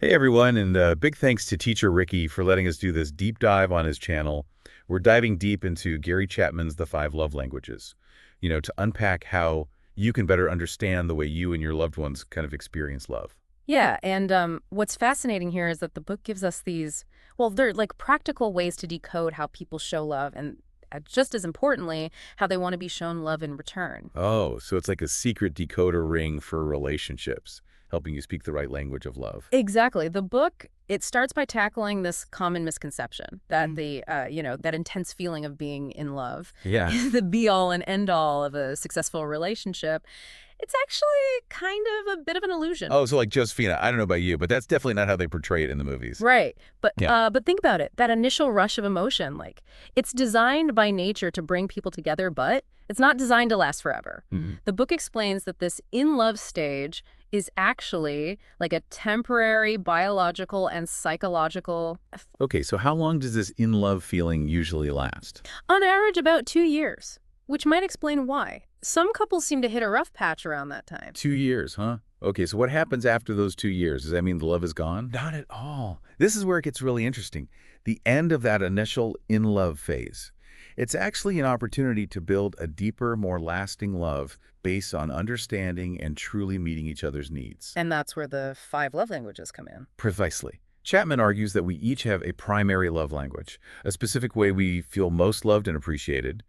Hey everyone, and big thanks to teacher Ricky for letting us do this deep dive on his channel. We're diving deep into Gary Chapman's The Five Love Languages, to unpack how you can better understand the way you and your loved ones kind of experience love. Yeah, and what's fascinating here is that the book gives us these, well, they're like practical ways to decode how people show love, and just as importantly, how they want to be shown love in return. Oh, so it's like a secret decoder ring for relationships, helping you speak the right language of love. Exactly. The book, it starts by tackling this common misconception that that intense feeling of being in love Yeah. is the be all and end all of a successful relationship. It's actually kind of a bit of an illusion. Oh, so like Josephina, I don't know about you, but that's definitely not how they portray it in the movies. Right. But Yeah. but think about it. That initial rush of emotion, like it's designed by nature to bring people together, but it's not designed to last forever. Mhm. The book explains that this in love stage is actually like a temporary biological and psychological, Okay, so how long does this in-love feeling usually last? on average about 2 years, which might explain why. Some couples seem to hit a rough patch around that time. 2 years, huh? Okay, so what happens after those 2 years? Does that mean the love is gone? Not at all. This is where it gets really interesting. The end of that initial in-love phase. It's actually an opportunity to build a deeper, more lasting love based on understanding and truly meeting each other's needs. And that's where the five love languages come in. Precisely. Chapman argues that we each have a primary love language, a specific way we feel most loved and appreciated.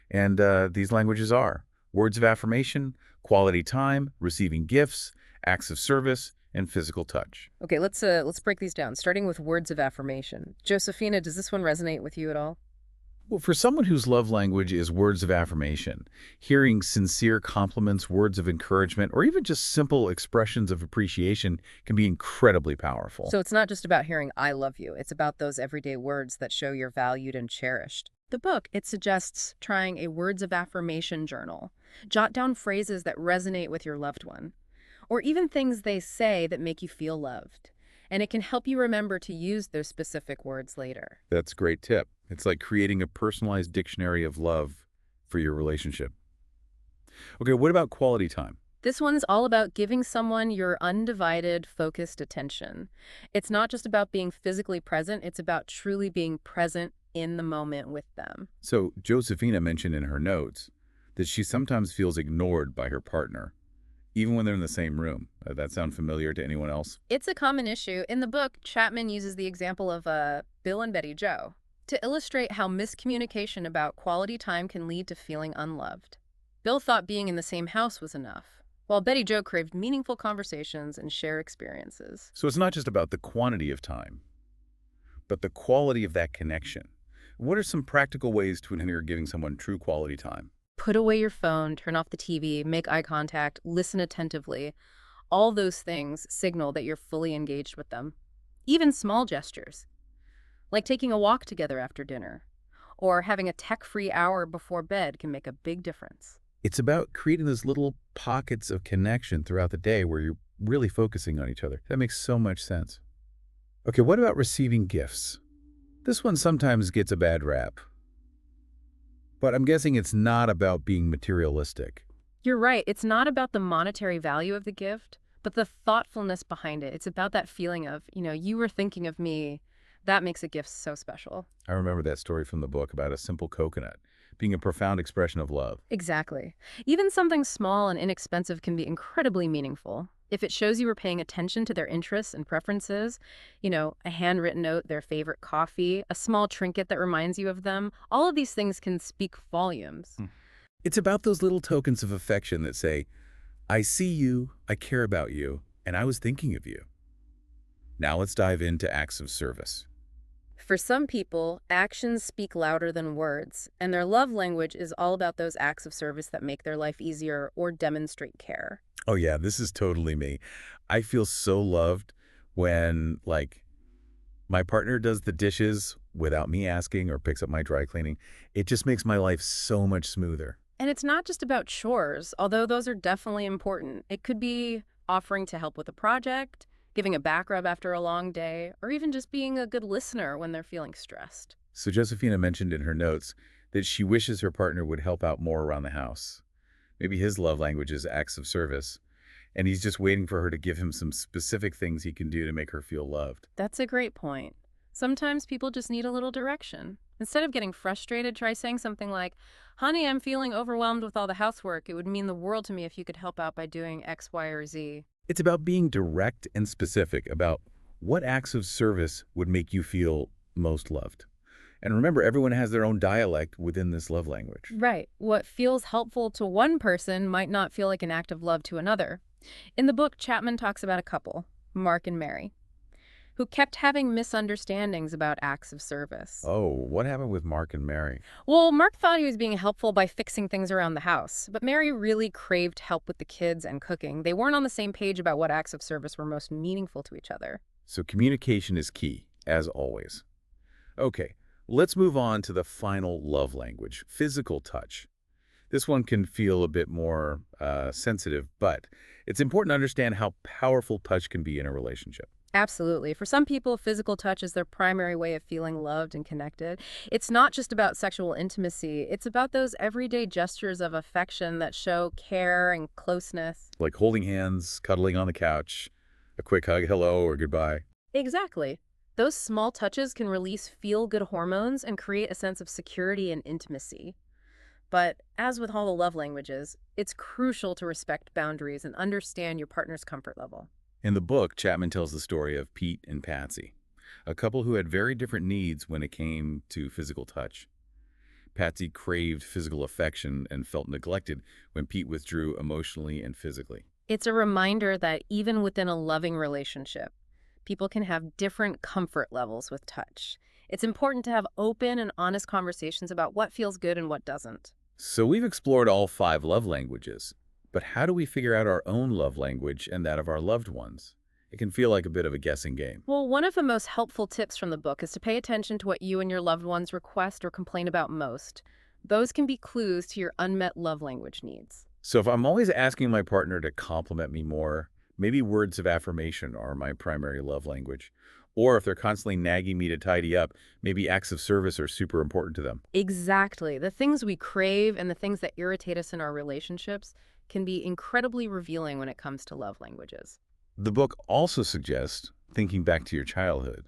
And these languages are words of affirmation, quality time, receiving gifts, acts of service, and physical touch. Okay, let's break these down, starting with words of affirmation. Josephina, does this one resonate with you at all? Well, for someone whose love language is words of affirmation, hearing sincere compliments, words of encouragement, or even just simple expressions of appreciation can be incredibly powerful. So it's not just about hearing I love you, it's about those everyday words that show you're valued and cherished. The book, it suggests trying a words of affirmation journal. Jot down phrases that resonate with your loved one, or even things they say that make you feel loved. And it can help you remember to use those specific words later. That's a great tip. It's like creating a personalized dictionary of love for your relationship. Okay, what about quality time? This one's all about giving someone your undivided, focused attention. It's not just about being physically present, it's about truly being present in the moment with them. So, Josephina mentioned in her notes that she sometimes feels ignored by her partner, even when they're in the same room. That sound familiar to anyone else? It's a common issue. In the book, Chapman uses the example of Bill and Betty Joe to illustrate how miscommunication about quality time can lead to feeling unloved. Bill thought being in the same house was enough, while Betty Joe craved meaningful conversations and shared experiences. So it's not just about the quantity of time, but the quality of that connection. What are some practical ways to ensure giving someone true quality time? Put away your phone, turn off the TV, make eye contact, listen attentively. All those things signal that you're fully engaged with them. Even small gestures, like taking a walk together after dinner, or having a tech-free hour before bed can make a big difference. It's about creating those little pockets of connection throughout the day where you're really focusing on each other. That makes so much sense. Okay, what about receiving gifts? This one sometimes gets a bad rap, but I'm guessing it's not about being materialistic. You're right, it's not about the monetary value of the gift, but the thoughtfulness behind it. It's about that feeling of, you were thinking of me. That makes a gift so special. I remember that story from the book about a simple coconut being a profound expression of love. Exactly. Even something small and inexpensive can be incredibly meaningful. If it shows you were paying attention to their interests and preferences, a handwritten note, their favorite coffee, a small trinket that reminds you of them, all of these things can speak volumes. It's about those little tokens of affection that say, I see you, I care about you, and I was thinking of you. Now let's dive into acts of service. For some people, actions speak louder than words, and their love language is all about those acts of service that make their life easier or demonstrate care. Oh yeah, this is totally me. I feel so loved when, like, my partner does the dishes without me asking or picks up my dry cleaning. It just makes my life so much smoother. And it's not just about chores, although those are definitely important. It could be offering to help with a project, giving a back rub after a long day, or even just being a good listener when they're feeling stressed. So Josephina mentioned in her notes that she wishes her partner would help out more around the house. Maybe his love language is acts of service. and he's just waiting for her to give him some specific things he can do to make her feel loved. That's a great point. Sometimes people just need a little direction. Instead of getting frustrated, try saying something like, "Honey, I'm feeling overwhelmed with all the housework. It would mean the world to me if you could help out by doing X, Y, or Z." It's about being direct and specific about what acts of service would make you feel most loved. And remember, everyone has their own dialect within this love language. Right. What feels helpful to one person might not feel like an act of love to another. In the book, Chapman talks about a couple, Mark and Mary, who kept having misunderstandings about acts of service. Oh, what happened with Mark and Mary? Well, Mark thought he was being helpful by fixing things around the house, but Mary really craved help with the kids and cooking. They weren't on the same page about what acts of service were most meaningful to each other. So communication is key, as always. Okay, let's move on to the final love language, physical touch. This one can feel a bit more sensitive, but it's important to understand how powerful touch can be in a relationship. Absolutely. For some people, physical touch is their primary way of feeling loved and connected. It's not just about sexual intimacy, it's about those everyday gestures of affection that show care and closeness. Like holding hands, cuddling on the couch, a quick hug, hello, or goodbye. Exactly. Those small touches can release feel-good hormones and create a sense of security and intimacy. But as with all the love languages, it's crucial to respect boundaries and understand your partner's comfort level. In the book, Chapman tells the story of Pete and Patsy, a couple who had very different needs when it came to physical touch. Patsy craved physical affection and felt neglected when Pete withdrew emotionally and physically. It's a reminder that even within a loving relationship, people can have different comfort levels with touch. It's important to have open and honest conversations about what feels good and what doesn't. So we've explored all 5 love languages, but how do we figure out our own love language and that of our loved ones? It can feel like a bit of a guessing game. Well, one of the most helpful tips from the book is to pay attention to what you and your loved ones request or complain about most. Those can be clues to your unmet love language needs. So if I'm always asking my partner to compliment me more, maybe words of affirmation are my primary love language. Or if they're constantly nagging me to tidy up, maybe acts of service are super important to them. Exactly. The things we crave and the things that irritate us in our relationships can be incredibly revealing when it comes to love languages. The book also suggests thinking back to your childhood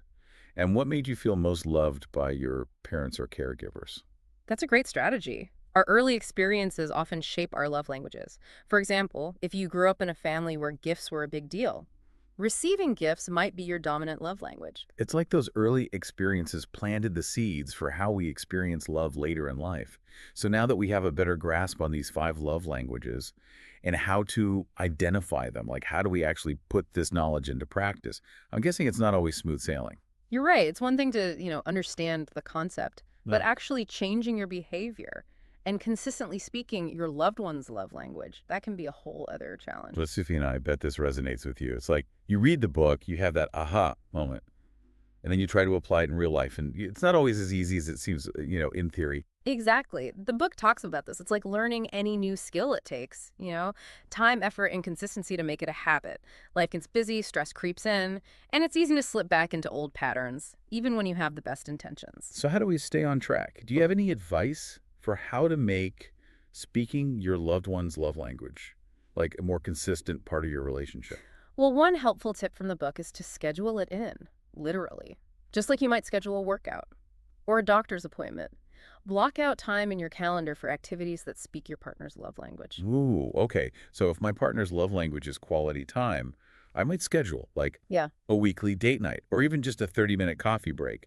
and what made you feel most loved by your parents or caregivers. That's a great strategy. Our early experiences often shape our love languages. For example, if you grew up in a family where gifts were a big deal, receiving gifts might be your dominant love language. It's like those early experiences planted the seeds for how we experience love later in life. So now that we have a better grasp on these 5 love languages and how to identify them, like how do we actually put this knowledge into practice, I'm guessing it's not always smooth sailing. You're right. It's one thing to, understand the concept, but No. actually changing your behavior and consistently speaking your loved one's love language, that can be a whole other challenge. Let's Sufi and I bet this resonates with you. It's like you read the book, you have that aha moment, and then you try to apply it in real life. And it's not always as easy as it seems, in theory. Exactly. The book talks about this. It's like learning any new skill it takes, time, effort, and consistency to make it a habit. Life gets busy, stress creeps in, and it's easy to slip back into old patterns, even when you have the best intentions. So how do we stay on track? Do you have any advice for how to make speaking your loved one's love language like a more consistent part of your relationship? Well, one helpful tip from the book is to schedule it in, literally, just like you might schedule a workout or a doctor's appointment. Block out time in your calendar for activities that speak your partner's love language. Ooh, okay. So if my partner's love language is quality time, I might schedule like Yeah. a weekly date night or even just a 30-minute coffee break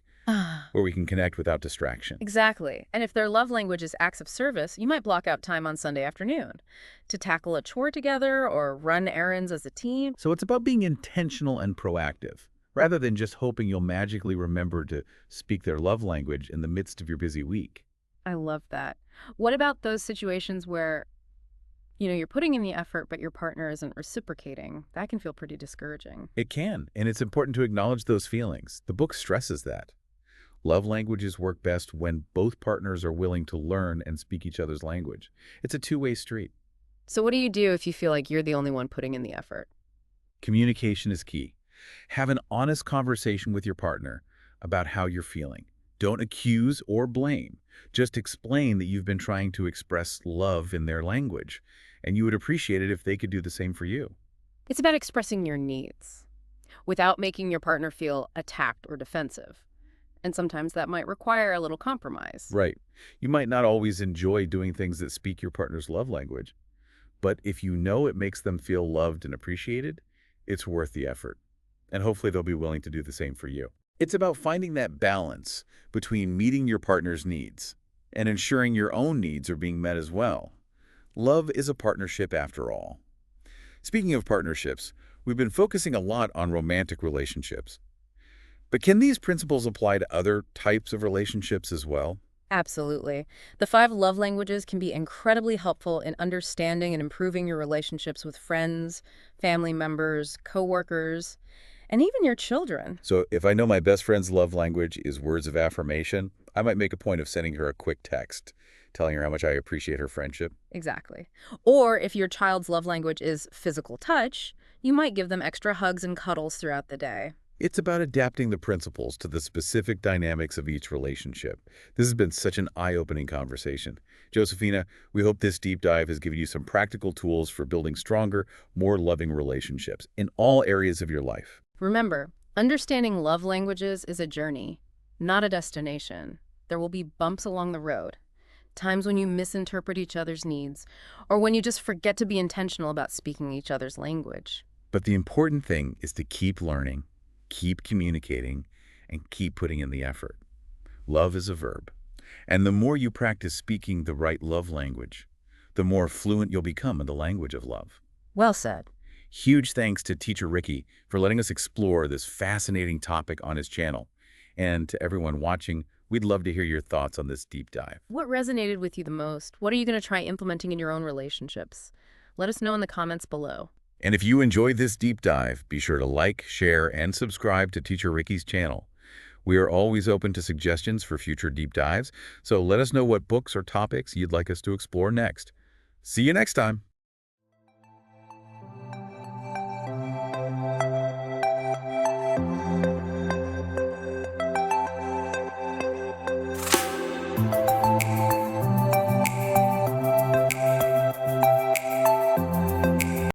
where we can connect without distraction. Exactly. And if their love language is acts of service, you might block out time on Sunday afternoon to tackle a chore together or run errands as a team. So it's about being intentional and proactive, rather than just hoping you'll magically remember to speak their love language in the midst of your busy week. I love that. What about those situations where, you're putting in the effort, but your partner isn't reciprocating? That can feel pretty discouraging. It can, and it's important to acknowledge those feelings. The book stresses that. Love languages work best when both partners are willing to learn and speak each other's language. It's a two-way street. So what do you do if you feel like you're the only one putting in the effort? Communication is key. Have an honest conversation with your partner about how you're feeling. Don't accuse or blame. Just explain that you've been trying to express love in their language, and you would appreciate it if they could do the same for you. It's about expressing your needs without making your partner feel attacked or defensive. And sometimes that might require a little compromise. Right. You might not always enjoy doing things that speak your partner's love language, but if you know it makes them feel loved and appreciated, it's worth the effort. And hopefully they'll be willing to do the same for you. It's about finding that balance between meeting your partner's needs and ensuring your own needs are being met as well. Love is a partnership after all. Speaking of partnerships, we've been focusing a lot on romantic relationships. But can these principles apply to other types of relationships as well? Absolutely. The five love languages can be incredibly helpful in understanding and improving your relationships with friends, family members, coworkers, and even your children. So if I know my best friend's love language is words of affirmation, I might make a point of sending her a quick text, telling her how much I appreciate her friendship. Exactly. Or if your child's love language is physical touch, you might give them extra hugs and cuddles throughout the day. It's about adapting the principles to the specific dynamics of each relationship. This has been such an eye-opening conversation. Josephina, we hope this deep dive has given you some practical tools for building stronger, more loving relationships in all areas of your life. Remember, understanding love languages is a journey, not a destination. There will be bumps along the road, times when you misinterpret each other's needs, or when you just forget to be intentional about speaking each other's language. But the important thing is to keep learning, keep communicating, and keep putting in the effort. Love is a verb. And the more you practice speaking the right love language, the more fluent you'll become in the language of love. Well said. Huge thanks to Teacher Ricky for letting us explore this fascinating topic on his channel. And to everyone watching, we'd love to hear your thoughts on this deep dive. What resonated with you the most? What are you going to try implementing in your own relationships? Let us know in the comments below. And if you enjoyed this deep dive, be sure to like, share, and subscribe to Teacher Ricky's channel. We are always open to suggestions for future deep dives, so let us know what books or topics you'd like us to explore next. See you next time.